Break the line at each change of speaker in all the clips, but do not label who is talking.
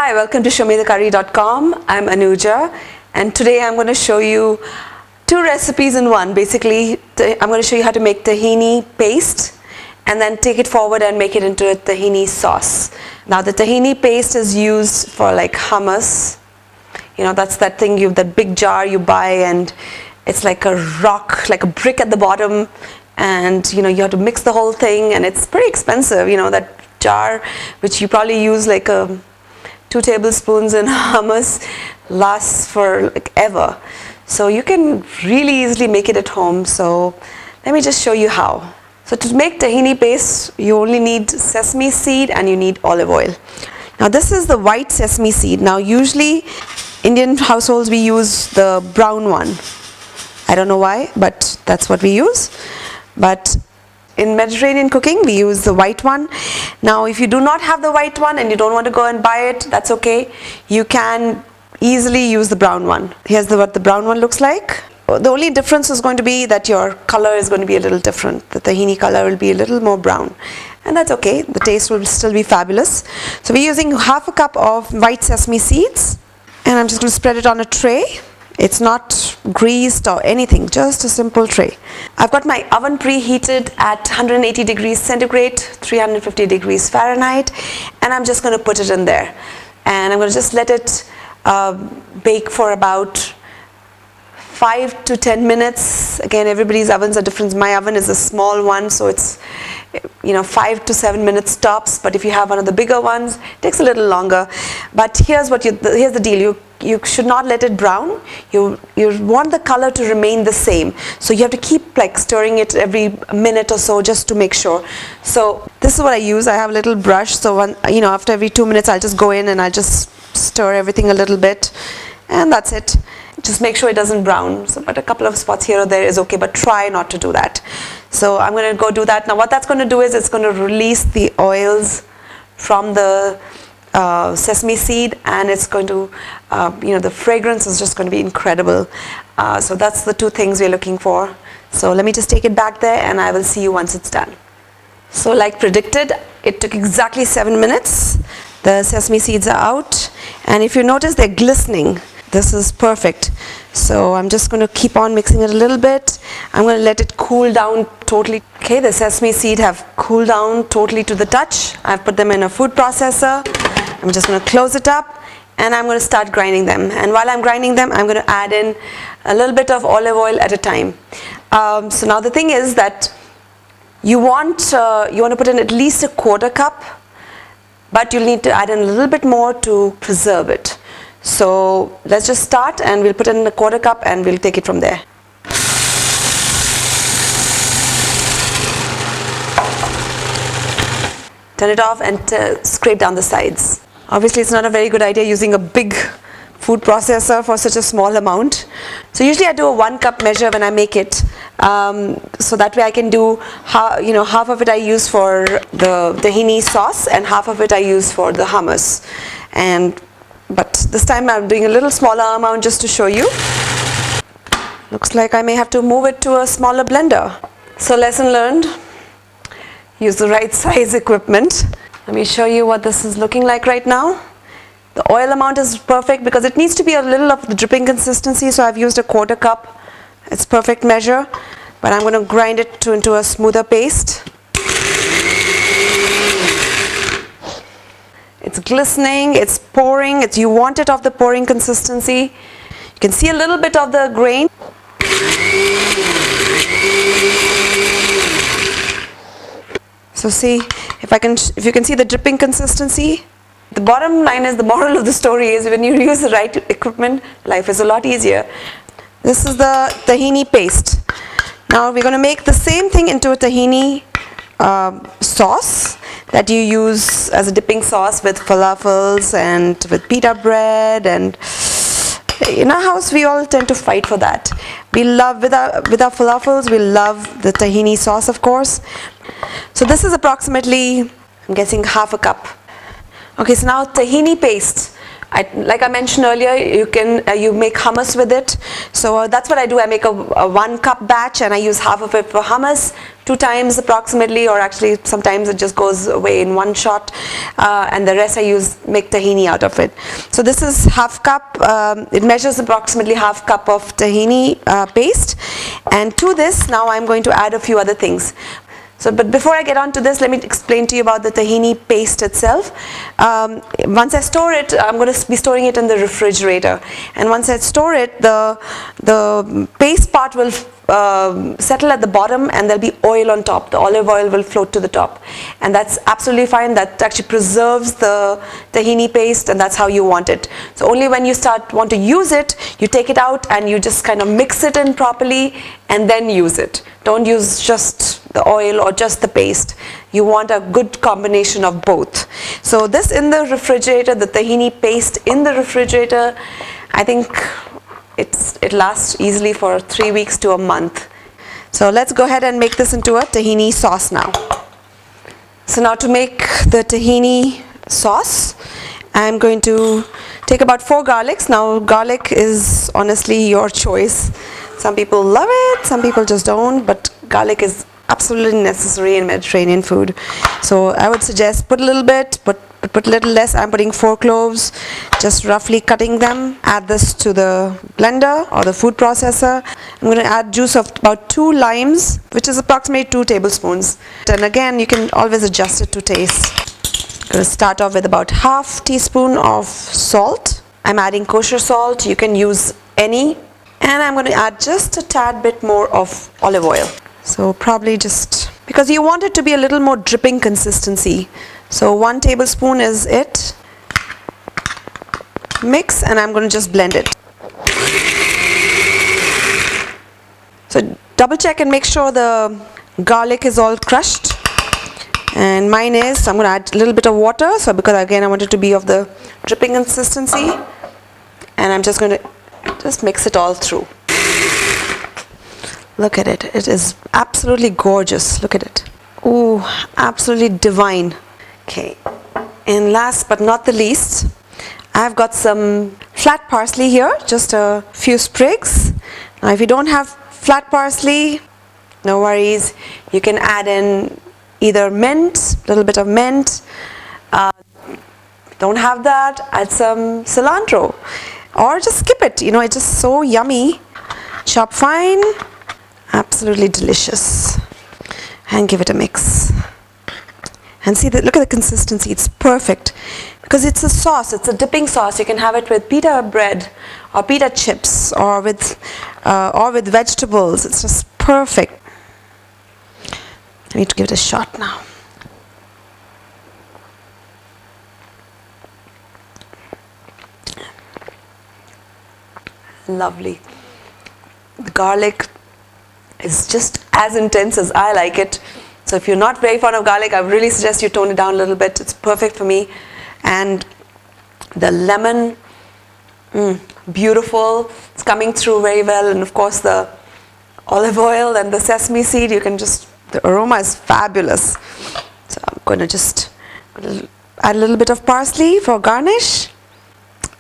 Hi, welcome to ShowMeTheCurry.com. I'm Anuja, and today I'm going to show you two recipes in one. Basically, I'm going to show you how to make tahini paste and then take it forward and make it into a tahini sauce. Now, the tahini paste is used for like hummus. You know, that's that thing, that big jar you buy, and it's like a rock, like a brick at the bottom, and you know, you have to mix the whole thing, and it's pretty expensive. You know, that jar, which you probably use like 2 tablespoons in hummus, lasts for like ever. So you can really easily make it at home. So let me just show you how. So to make tahini paste, you only need sesame seed and you need olive oil. Now this is the white sesame seed. Now usually Indian households we use the brown one. I don't know why, but that's what we use. But in Mediterranean cooking, we use the white one. Now, if you do not have the white one and you don't want to go and buy it, that's okay. You can easily use the brown one. Here's what the brown one looks like. The only difference is going to be that your color is going to be a little different. The tahini color will be a little more brown. And that's okay. The taste will still be fabulous. So we're using half a cup of white sesame seeds. And I'm just going to spread it on a tray. It's not greased or anything, just a simple tray. I've got my oven preheated at 180 degrees centigrade, 350 degrees Fahrenheit, and I'm just going to put it in there. And I'm going to just let it bake for about 5 to 10 minutes. Again, everybody's ovens are different. My oven is a small one, so it's 5 to 7 minutes tops. But if you have one of the bigger ones, it takes a little longer. But here's the deal. You should not let it brown. You want the color to remain the same. So you have to keep like stirring it every minute or so just to make sure. So this is what I use. I have a little brush. So after every 2 minutes, I'll just go in and I'll just stir everything a little bit, and that's it. Just make sure it doesn't brown. So, but a couple of spots here or there is okay, but try not to do that. So I'm going to go do that. Now what that's going to do is it's going to release the oils from the sesame seed, and it's going to, the fragrance is just going to be incredible. So that's the two things we're looking for. So let me just take it back there, and I will see you once it's done. So like predicted, it took exactly 7 minutes. The sesame seeds are out, and if you notice, they're glistening. This is perfect. So I'm just going to keep on mixing it a little bit. I'm going to let it cool down totally. Okay, the sesame seed have cooled down totally to the touch. I've put them in a food processor. I'm just going to close it up, and I'm going to start grinding them. And while I'm grinding them, I'm going to add in a little bit of olive oil at a time. So now the thing is that you want to put in at least a 1/4 cup, but you'll need to add in a little bit more to preserve it. So let's just start, and we'll put in a 1/4 cup and we'll take it from there. Turn it off and scrape down the sides. Obviously it's not a very good idea using a big food processor for such a small amount. So usually I do a 1 cup measure when I make it. So that way I can do half of it I use for the tahini sauce and half of it I use for the hummus. But this time I'm doing a little smaller amount just to show you. Looks like I may have to move it to a smaller blender. So lesson learned, use the right size equipment. Let me show you what this is looking like right now. The oil amount is perfect because it needs to be a little of the dripping consistency, so I've used a 1/4 cup. It's perfect measure, but I'm going to grind it into a smoother paste. It's glistening, it's pouring, you want it of the pouring consistency. You can see a little bit of the grain. So see, if you can see the dripping consistency. The bottom line is, the moral of the story is, when you use the right equipment, life is a lot easier. This is the tahini paste. Now we're going to make the same thing into a tahini sauce that you use as a dipping sauce with falafels and with pita bread. And in our house we all tend to fight for that. We love, with our falafels, we love the tahini sauce, of course. So this is approximately, I'm guessing, half a cup. Okay, so now tahini paste. Like I mentioned earlier, you make hummus with it. So that's what I do. I make a 1 cup batch and I use half of it for hummus 2 times approximately, or actually sometimes it just goes away in one shot, and the rest I make tahini out of it. So this is half cup. It measures approximately half cup of tahini paste, and to this now I'm going to add a few other things. So, but before I get on to this, let me explain to you about the tahini paste itself. Once I store it, I'm going to be storing it in the refrigerator. And once I store it, the paste part will settle at the bottom, and there'll be oil on top. The olive oil will float to the top. And that's absolutely fine. That actually preserves the tahini paste, and that's how you want it. So only when you want to use it, you take it out and you just kind of mix it in properly and then use it. Don't use just the oil or just the paste. You want a good combination of both. So this in the refrigerator, the tahini paste in the refrigerator, I think it lasts easily for 3 weeks to a month. So let's go ahead and make this into a tahini sauce now. So now to make the tahini sauce, I'm going to take about 4 garlics. Now garlic is honestly your choice. Some people love it, some people just don't, but garlic is absolutely necessary in Mediterranean food. So I would suggest put a little bit, put a little less. I'm putting 4 cloves, just roughly cutting them. Add this to the blender or the food processor. I'm going to add juice of about 2 limes, which is approximately 2 tablespoons. And again, you can always adjust it to taste. I'm going to start off with about ½ teaspoon of salt. I'm adding kosher salt. You can use any. And I'm going to add just a tad bit more of olive oil. So probably just, because you want it to be a little more dripping consistency. So 1 tablespoon is it. Mix, and I'm going to just blend it. So double check and make sure the garlic is all crushed. And mine is, I'm going to add a little bit of water. So because again I want it to be of the dripping consistency. And I'm just going to just mix it all through. Look at it. It is absolutely gorgeous. Look at it. Ooh, absolutely divine. Okay. And last but not the least, I've got some flat parsley here, just a few sprigs. Now if you don't have flat parsley, no worries. You can add in either mint, a little bit of mint. Don't have that, add some cilantro. Or just skip it. You know, it's just so yummy. Chop fine. Absolutely delicious. And give it a mix. And see, look at the consistency. It's perfect. Because it's a sauce. It's a dipping sauce. You can have it with pita bread or pita chips or with vegetables. It's just perfect. I need to give it a shot now. Lovely. The garlic is just as intense as I like it. So if you're not very fond of garlic, I really suggest you tone it down a little bit. It's perfect for me. And the lemon, beautiful. It's coming through very well. And of course the olive oil and the sesame seed, the aroma is fabulous. So I'm going to just add a little bit of parsley for garnish.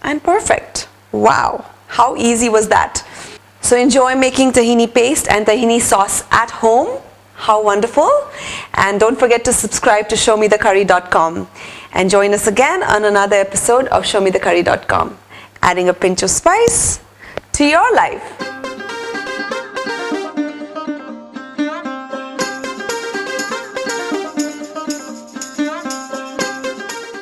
And perfect. Wow. How easy was that? So enjoy making tahini paste and tahini sauce at home. How wonderful. And don't forget to subscribe to ShowMeTheCurry.com. And join us again on another episode of ShowMeTheCurry.com. Adding a pinch of spice to your life.